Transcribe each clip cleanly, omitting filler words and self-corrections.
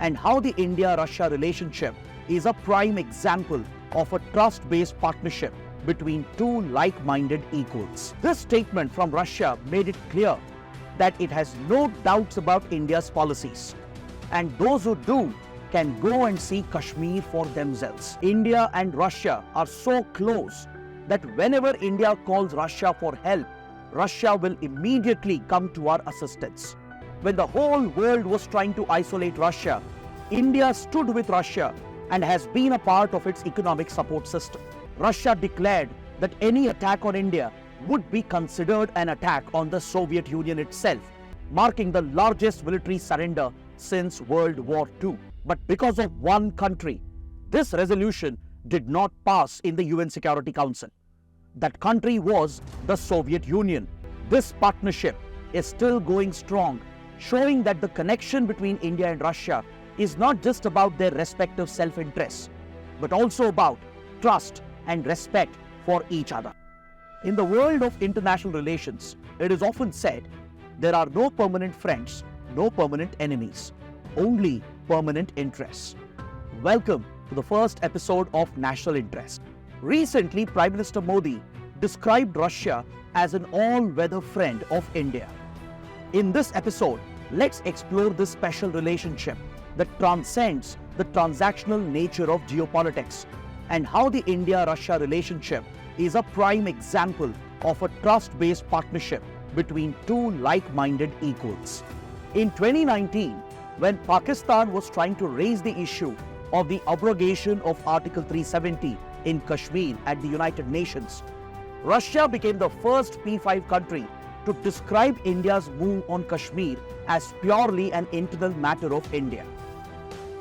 and how the India-Russia relationship is a prime example of a trust-based partnership between two like-minded equals. This statement from Russia made it clear that it has no doubts about India's policies, and those who do can go and see Kashmir for themselves. India and Russia are so close that whenever India calls Russia for help, Russia will immediately come to our assistance. When the whole world was trying to isolate Russia, India stood with Russia and has been a part of its economic support system. Russia declared that any attack on India would be considered an attack on the Soviet Union itself, marking the largest military surrender since World War II. But because of one country, this resolution did not pass in the UN Security Council. That country was the Soviet Union. This partnership is still going strong, showing that the connection between India and Russia is not just about their respective self-interests, but also about trust and respect for each other. In the world of international relations, it is often said, there are no permanent friends, no permanent enemies, only permanent interests. Welcome to the first episode of National Interest. Recently, Prime Minister Modi described Russia as an all-weather friend of India. In this episode, let's explore this special relationship that transcends the transactional nature of geopolitics and how the India-Russia relationship is a prime example of a trust-based partnership between two like-minded equals. In 2019, when Pakistan was trying to raise the issue of the abrogation of Article 370 in Kashmir at the United Nations, Russia became the first P5 country to describe India's move on Kashmir as purely an internal matter of India.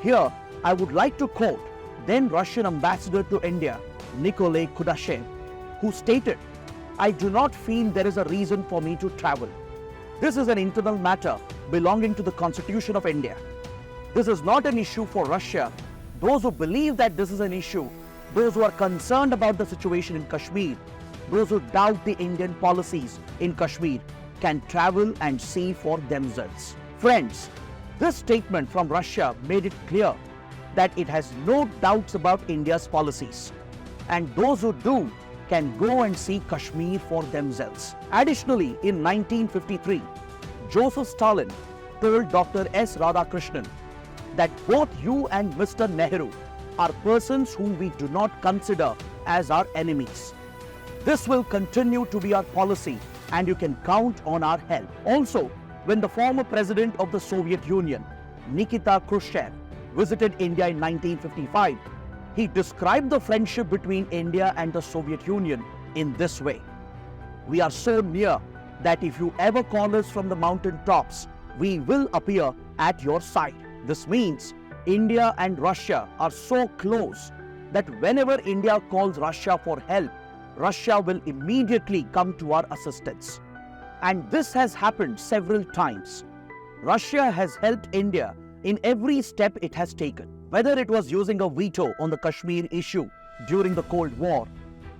Here, I would like to quote then Russian ambassador to India, Nikolai Kudashev, who stated, "I do not feel there is a reason for me to travel. This is an internal matter belonging to the Constitution of India. This is not an issue for Russia. Those who believe that this is an issue, those who are concerned about the situation in Kashmir, those who doubt the Indian policies in Kashmir can travel and see for themselves." Friends, this statement from Russia made it clear that it has no doubts about India's policies, and those who do can go and see Kashmir for themselves. Additionally, in 1953, Joseph Stalin told Dr. S. Radhakrishnan that both you and Mr. Nehru are persons whom we do not consider as our enemies. This will continue to be our policy, and you can count on our help. Also, when the former president of the Soviet Union, Nikita Khrushchev, visited India in 1955, he described the friendship between India and the Soviet Union in this way: "We are so near that if you ever call us from the mountain tops, we will appear at your side." This means India and Russia are so close that whenever India calls Russia for help, Russia will immediately come to our assistance. And this has happened several times. Russia has helped India in every step it has taken, whether it was using a veto on the Kashmir issue during the Cold War,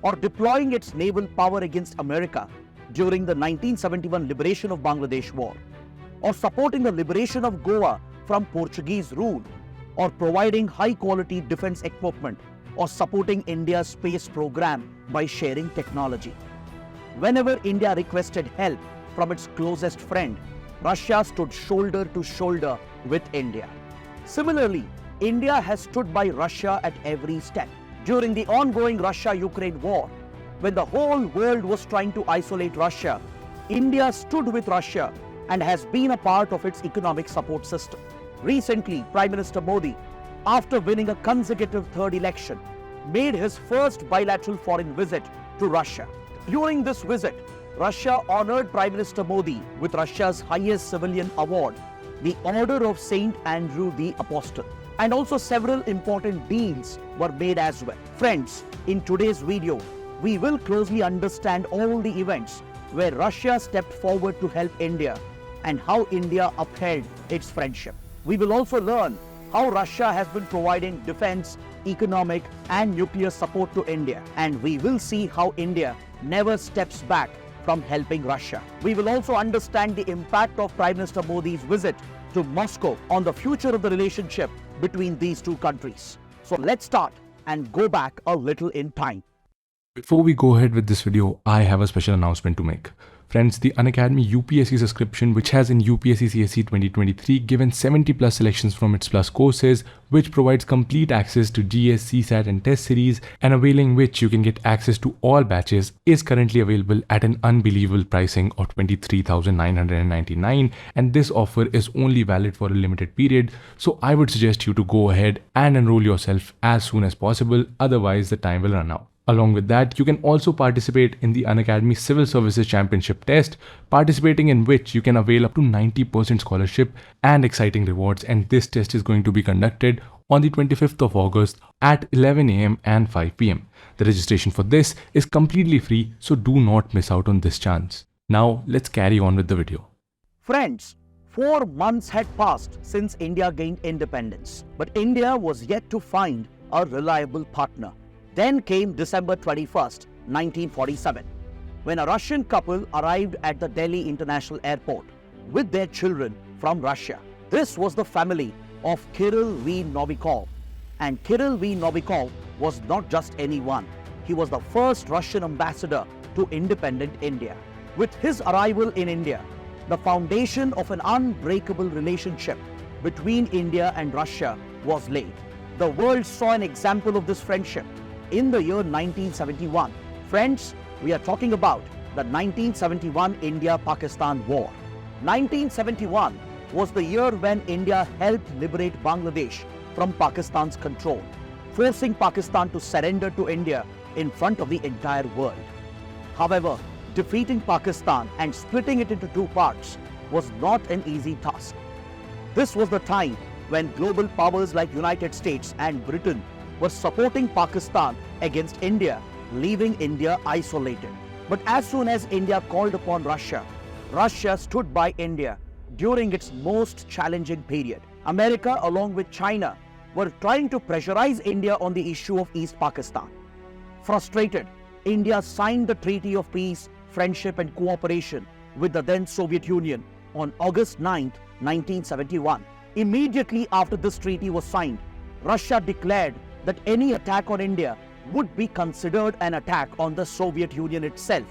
or deploying its naval power against America during the 1971 liberation of Bangladesh war, or supporting the liberation of Goa from Portuguese rule, or providing high-quality defense equipment, or supporting India's space program by sharing technology. Whenever India requested help from its closest friend, Russia stood shoulder to shoulder with India. Similarly, India has stood by Russia at every step. During the ongoing Russia-Ukraine war, when the whole world was trying to isolate Russia, India stood with Russia and has been a part of its economic support system. Recently, Prime Minister Modi, after winning a consecutive third election, made his first bilateral foreign visit to Russia. During this visit, Russia honored Prime Minister Modi with Russia's highest civilian award, the Order of Saint Andrew the Apostle. And also several important deals were made as well. Friends, in today's video, we will closely understand all the events where Russia stepped forward to help India and how India upheld its friendship. We will also learn how Russia has been providing defense, economic and nuclear support to India. And we will see how India never steps back from helping Russia. We will also understand the impact of Prime Minister Modi's visit to Moscow on the future of the relationship between these two countries. So let's start and go back a little in time. Before we go ahead with this video, I have a special announcement to make. Friends, the Unacademy UPSC subscription, which has in UPSC CSAT 2023 given 70 plus selections from its plus courses, which provides complete access to GS, CSAT and test series, and availing which you can get access to all batches, is currently available at an unbelievable pricing of 23,999, and this offer is only valid for a limited period. So I would suggest you to go ahead and enroll yourself as soon as possible, otherwise the time will run out. Along with that, you can also participate in the Unacademy Civil Services Championship test, participating in which you can avail up to 90% scholarship and exciting rewards, and this test is going to be conducted on the 25th of August at 11 AM and 5 PM. The registration for this is completely free, so do not miss out on this chance. Now, let's carry on with the video. Friends, 4 months had passed since India gained independence, but India was yet to find a reliable partner. Then came December 21st, 1947, when a Russian couple arrived at the Delhi International Airport with their children from Russia. This was the family of Kirill V. Novikov. And Kirill V. Novikov was not just anyone. He was the first Russian ambassador to independent India. With his arrival in India, the foundation of an unbreakable relationship between India and Russia was laid. The world saw an example of this friendship in the year 1971. Friends, we are talking about the 1971 India-Pakistan War. 1971 was the year when India helped liberate Bangladesh from Pakistan's control, forcing Pakistan to surrender to India in front of the entire world. However, defeating Pakistan and splitting it into 2 parts was not an easy task. This was the time when global powers like United States and Britain were supporting Pakistan against India, leaving India isolated. But as soon as India called upon Russia, Russia stood by India during its most challenging period. America, along with China, were trying to pressurize India on the issue of East Pakistan. Frustrated, India signed the Treaty of Peace, Friendship and Cooperation with the then Soviet Union on August 9, 1971. Immediately after this treaty was signed, Russia declared that any attack on India would be considered an attack on the Soviet Union itself,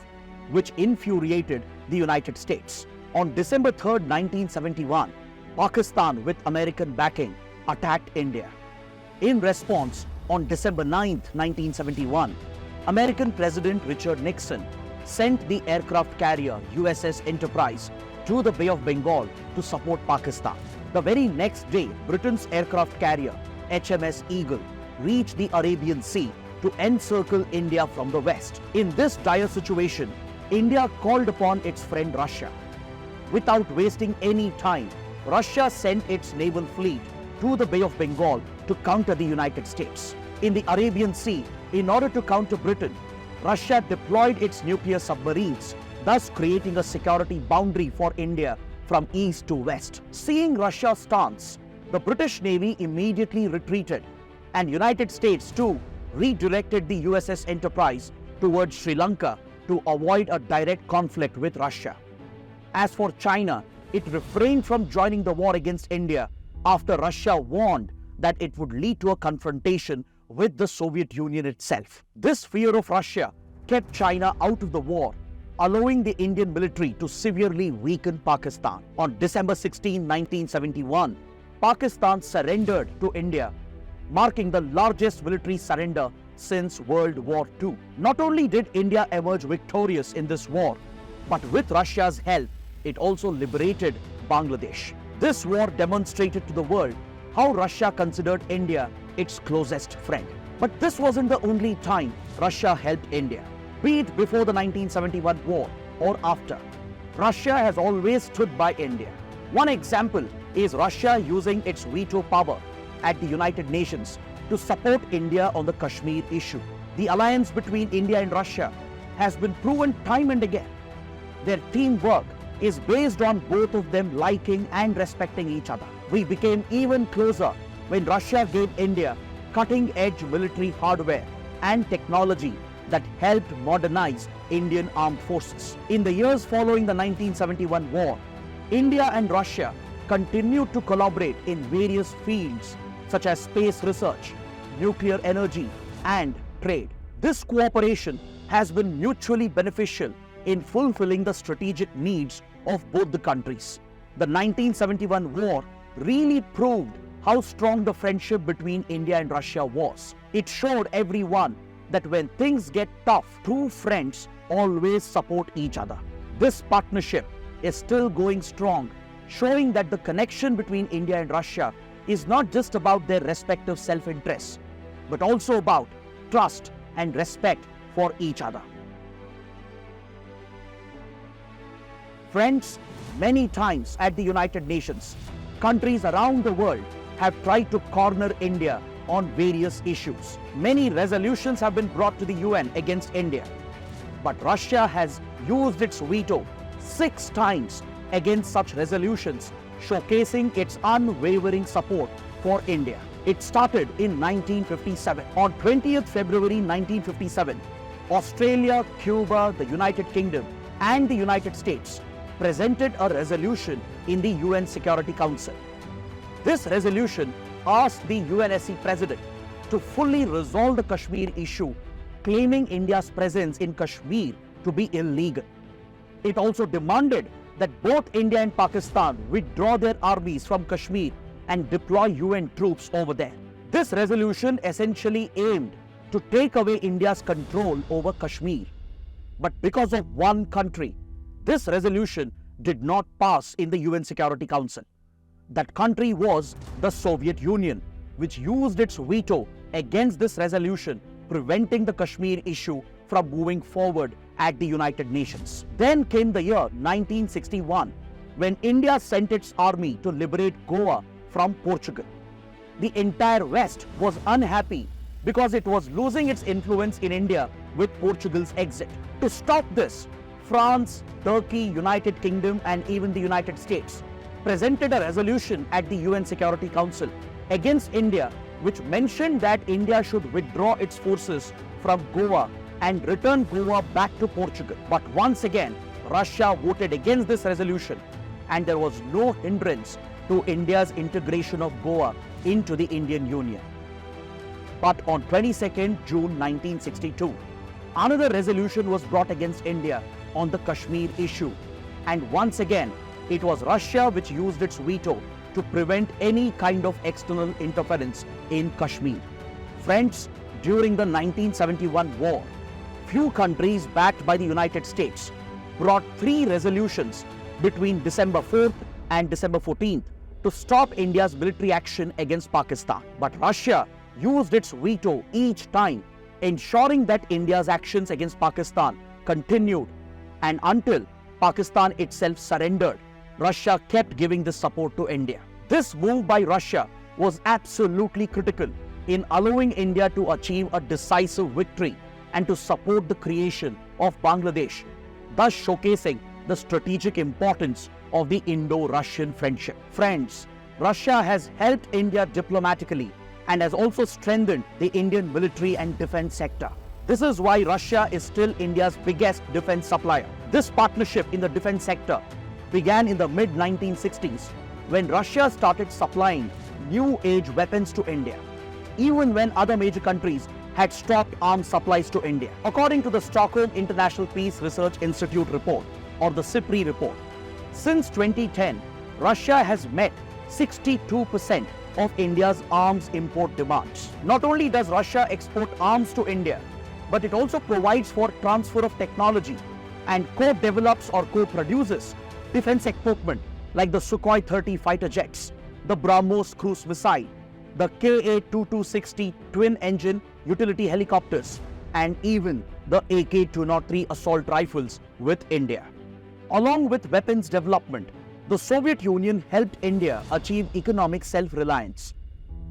which infuriated the United States. On December 3, 1971, Pakistan, with American backing, attacked India. In response, on December 9, 1971, American President Richard Nixon sent the aircraft carrier USS Enterprise to the Bay of Bengal to support Pakistan. The very next day, Britain's aircraft carrier HMS Eagle reached the Arabian Sea to encircle India from the west. In this dire situation, India called upon its friend Russia. Without wasting any time, Russia sent its naval fleet to the Bay of Bengal to counter the United States. In the Arabian Sea, in order to counter Britain, Russia deployed its nuclear submarines, thus creating a security boundary for India from east to west. Seeing Russia's stance, the British Navy immediately retreated, and United States too redirected the USS Enterprise towards Sri Lanka to avoid a direct conflict with Russia. As for China, it refrained from joining the war against India after Russia warned that it would lead to a confrontation with the Soviet Union itself. This fear of Russia kept China out of the war, allowing the Indian military to severely weaken Pakistan. On December 16, 1971, Pakistan surrendered to India, marking the largest military surrender since World War II. Not only did India emerge victorious in this war, but with Russia's help, it also liberated Bangladesh. This war demonstrated to the world how Russia considered India its closest friend. But this wasn't the only time Russia helped India. Be it before the 1971 war or after, Russia has always stood by India. One example is Russia using its veto power at the United Nations to support India on the Kashmir issue. The alliance between India and Russia has been proven time and again. Their teamwork is based on both of them liking and respecting each other. We became even closer when Russia gave India cutting-edge military hardware and technology that helped modernize Indian armed forces. In the years following the 1971 war, India and Russia continued to collaborate in various fields such as space research, nuclear energy, and trade. This cooperation has been mutually beneficial in fulfilling the strategic needs of both the countries. The 1971 war really proved how strong the friendship between India and Russia was. It showed everyone that when things get tough, true friends always support each other. This partnership is still going strong, showing that the connection between India and Russia is not just about their respective self-interests, but also about trust and respect for each other. Friends, many times at the United Nations, countries around the world have tried to corner India on various issues. Many resolutions have been brought to the UN against India, but Russia has used its veto 6 times against such resolutions, showcasing its unwavering support for India. It started in 1957. On 20th February 1957, Australia, Cuba, the United Kingdom, and the United States presented a resolution in the UN Security Council. This resolution asked the UNSC President to fully resolve the Kashmir issue, claiming India's presence in Kashmir to be illegal. It also demanded that both India and Pakistan withdraw their armies from Kashmir and deploy UN troops over there. This resolution essentially aimed to take away India's control over Kashmir. But because of one country, this resolution did not pass in the UN Security Council. That country was the Soviet Union, which used its veto against this resolution, preventing the Kashmir issue from moving forward at the United Nations. Then came the year 1961, when India sent its army to liberate Goa from Portugal. The entire West was unhappy because it was losing its influence in India with Portugal's exit. To stop this, France, Turkey, United Kingdom, and even the United States presented a resolution at the UN Security Council against India, which mentioned that India should withdraw its forces from Goa and return Goa back to Portugal. But once again, Russia voted against this resolution, and there was no hindrance to India's integration of Goa into the Indian Union. But on 22nd June 1962, another resolution was brought against India on the Kashmir issue, and once again, it was Russia which used its veto to prevent any kind of external interference in Kashmir. Friends, during the 1971 war, few countries backed by the United States brought 3 resolutions between December 4th and December 14th to stop India's military action against Pakistan. But Russia used its veto each time, ensuring that India's actions against Pakistan continued, and until Pakistan itself surrendered, Russia kept giving this support to India. This move by Russia was absolutely critical in allowing India to achieve a decisive victory and to support the creation of Bangladesh, thus showcasing the strategic importance of the Indo-Russian friendship. Friends, Russia has helped India diplomatically and has also strengthened the Indian military and defense sector. This is why Russia is still India's biggest defense supplier. This partnership in the defense sector began in the mid-1960s when Russia started supplying new age weapons to India, even when other major countries had stopped arms supplies to India. According to the Stockholm International Peace Research Institute report, or the SIPRI report, since 2010, Russia has met 62% of India's arms import demands. Not only does Russia export arms to India, but it also provides for transfer of technology and co-develops or co-produces defense equipment like the Sukhoi 30 fighter jets, the BrahMos cruise missile, the Ka-2260 twin-engine utility helicopters, and even the AK-203 assault rifles with India. Along with weapons development, the Soviet Union helped India achieve economic self-reliance.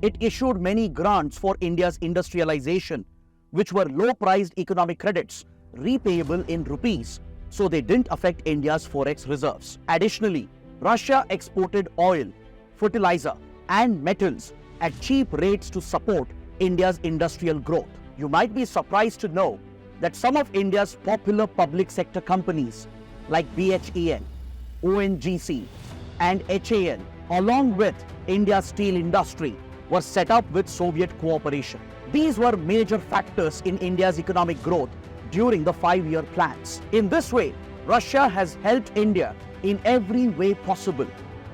It issued many grants for India's industrialization, which were low-priced economic credits, repayable in rupees, so they didn't affect India's forex reserves. Additionally, Russia exported oil, fertilizer, and metals at cheap rates to support India's industrial growth. You might be surprised to know that some of India's popular public sector companies like BHEL, ONGC, and HAL along with India's steel industry, were set up with Soviet cooperation. These were major factors in India's economic growth during the 5-year plans. In this way, Russia has helped India in every way possible,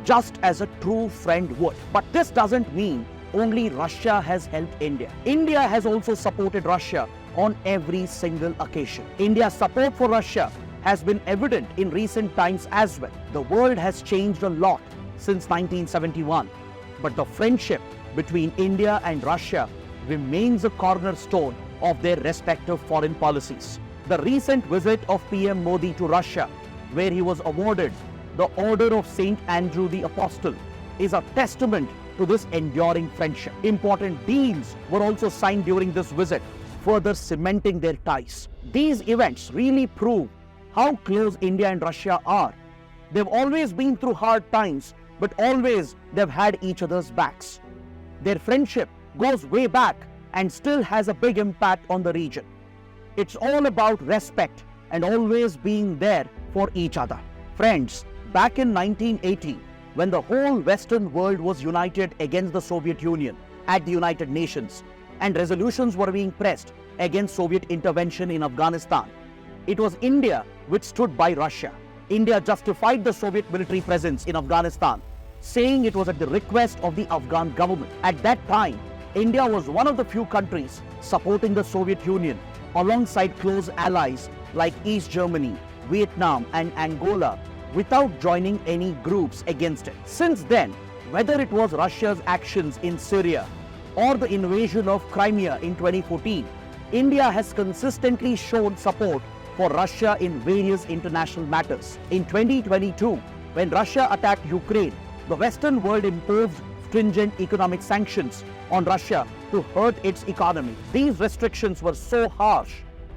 just as a true friend would. But this doesn't mean only Russia has helped India. India has also supported Russia on every single occasion. India's support for Russia has been evident in recent times as well. The world has changed a lot since 1971, but the friendship between India and Russia remains a cornerstone of their respective foreign policies. The recent visit of PM Modi to Russia, where he was awarded the Order of St. Andrew the Apostle, is a testament to this enduring friendship. Important deals were also signed during this visit, further cementing their ties. These events really prove how close India and Russia are. They've always been through hard times, but always they've had each other's backs. Their friendship goes way back and still has a big impact on the region. It's all about respect and always being there for each other. Friends, back in 1980, when the whole Western world was united against the Soviet Union at the United Nations and resolutions were being pressed against Soviet intervention in Afghanistan, it was India which stood by Russia. India justified the Soviet military presence in Afghanistan, saying it was at the request of the Afghan government. At that time, India was one of the few countries supporting the Soviet Union alongside close allies like East Germany, Vietnam and Angola, without joining any groups against it. Since then, whether it was Russia's actions in Syria or the invasion of Crimea in 2014, India has consistently shown support for Russia in various international matters. In 2022, when Russia attacked Ukraine, the Western world imposed stringent economic sanctions on Russia to hurt its economy. These restrictions were so harsh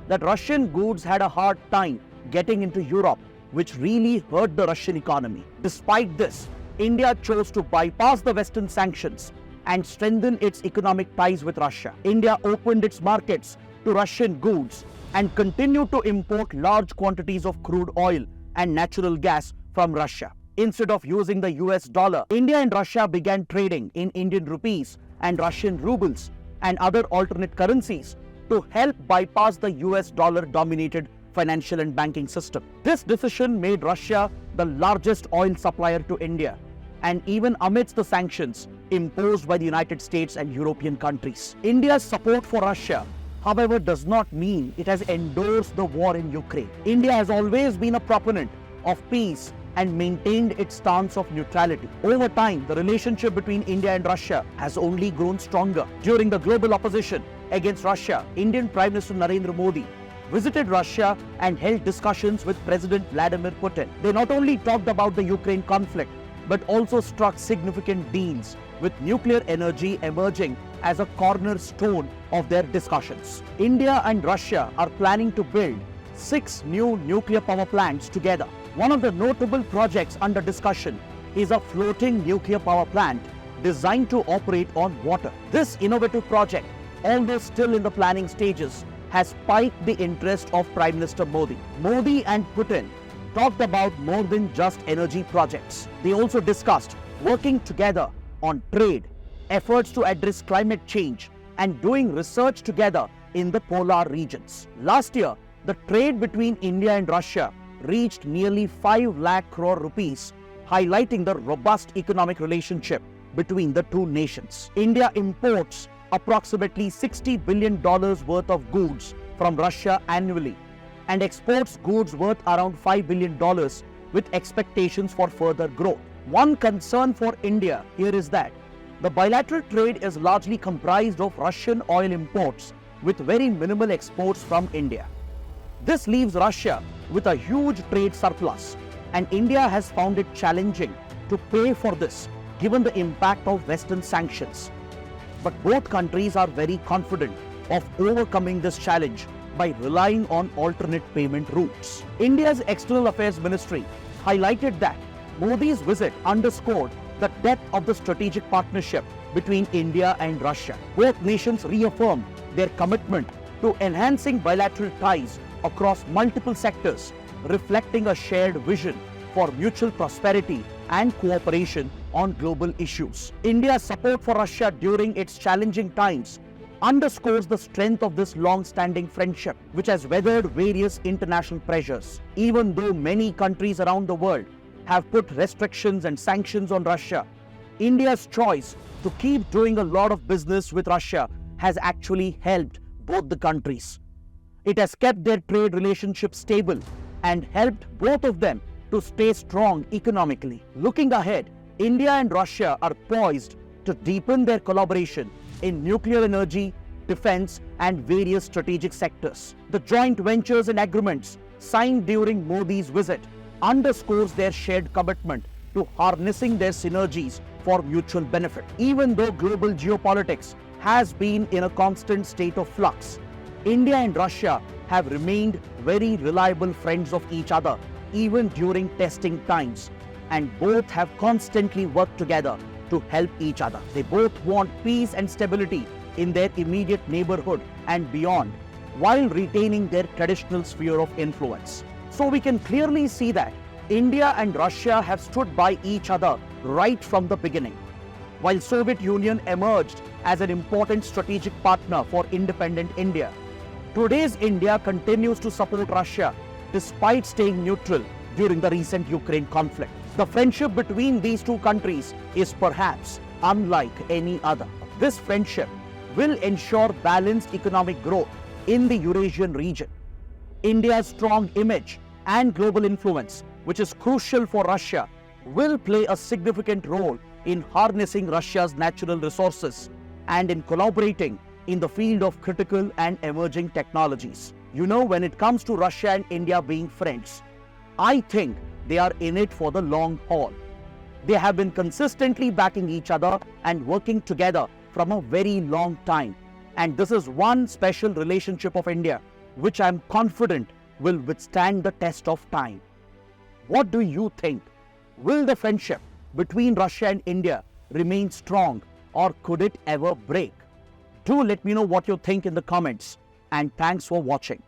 that Russian goods had a hard time getting into Europe, which really hurt the Russian economy. Despite this, India chose to bypass the Western sanctions and strengthen its economic ties with Russia. India opened its markets to Russian goods and continued to import large quantities of crude oil and natural gas from Russia. Instead of using the US dollar, India and Russia began trading in Indian rupees and Russian rubles and other alternate currencies to help bypass the US dollar-dominated financial and banking system. This decision made Russia the largest oil supplier to India, and even amidst the sanctions imposed by the United States and European countries. India's support for Russia, however, does not mean it has endorsed the war in Ukraine. India has always been a proponent of peace and maintained its stance of neutrality. Over time, the relationship between India and Russia has only grown stronger. During the global opposition against Russia, Indian Prime Minister Narendra Modi visited Russia and held discussions with President Vladimir Putin. They not only talked about the Ukraine conflict, but also struck significant deals, with nuclear energy emerging as a cornerstone of their discussions. India and Russia are planning to build 6 new nuclear power plants together. One of the notable projects under discussion is a floating nuclear power plant designed to operate on water. This innovative project, although still in the planning stages, has spiked the interest of Prime Minister Modi. Modi and Putin talked about more than just energy projects. They also discussed working together on trade, efforts to address climate change, and doing research together in the polar regions. Last year, the trade between India and Russia reached nearly 5 lakh crore rupees, highlighting the robust economic relationship between the two nations. India imports approximately $60 billion worth of goods from Russia annually and exports goods worth around $5 billion with expectations for further growth. One concern for India here is that the bilateral trade is largely comprised of Russian oil imports with very minimal exports from India. This leaves Russia with a huge trade surplus, and India has found it challenging to pay for this given the impact of Western sanctions. But both countries are very confident of overcoming this challenge by relying on alternate payment routes. India's External Affairs Ministry highlighted that Modi's visit underscored the depth of the strategic partnership between India and Russia. Both nations reaffirmed their commitment to enhancing bilateral ties across multiple sectors, reflecting a shared vision for mutual prosperity and cooperation on global issues. India's support for Russia during its challenging times underscores the strength of this long-standing friendship, which has weathered various international pressures. Even though many countries around the world have put restrictions and sanctions on Russia, India's choice to keep doing a lot of business with Russia has actually helped both the countries. It has kept their trade relationship stable and helped both of them to stay strong economically. Looking ahead, India and Russia are poised to deepen their collaboration in nuclear energy, defense, and various strategic sectors. The joint ventures and agreements signed during Modi's visit underscores their shared commitment to harnessing their synergies for mutual benefit. Even though global geopolitics has been in a constant state of flux, India and Russia have remained very reliable friends of each other, even during testing times, and both have constantly worked together to help each other. They both want peace and stability in their immediate neighborhood and beyond, while retaining their traditional sphere of influence. So we can clearly see that India and Russia have stood by each other right from the beginning. While Soviet Union emerged as an important strategic partner for independent India, today's India continues to support Russia despite staying neutral during the recent Ukraine conflict. The friendship between these two countries is perhaps unlike any other. This friendship will ensure balanced economic growth in the Eurasian region. India's strong image and global influence, which is crucial for Russia, will play a significant role in harnessing Russia's natural resources and in collaborating in the field of critical and emerging technologies. You know, when it comes to Russia and India being friends, I think they are in it for the long haul. They have been consistently backing each other and working together from a very long time. And this is one special relationship of India, which I am confident will withstand the test of time. What do you think? Will the friendship between Russia and India remain strong, or could it ever break? Do let me know what you think in the comments, and thanks for watching.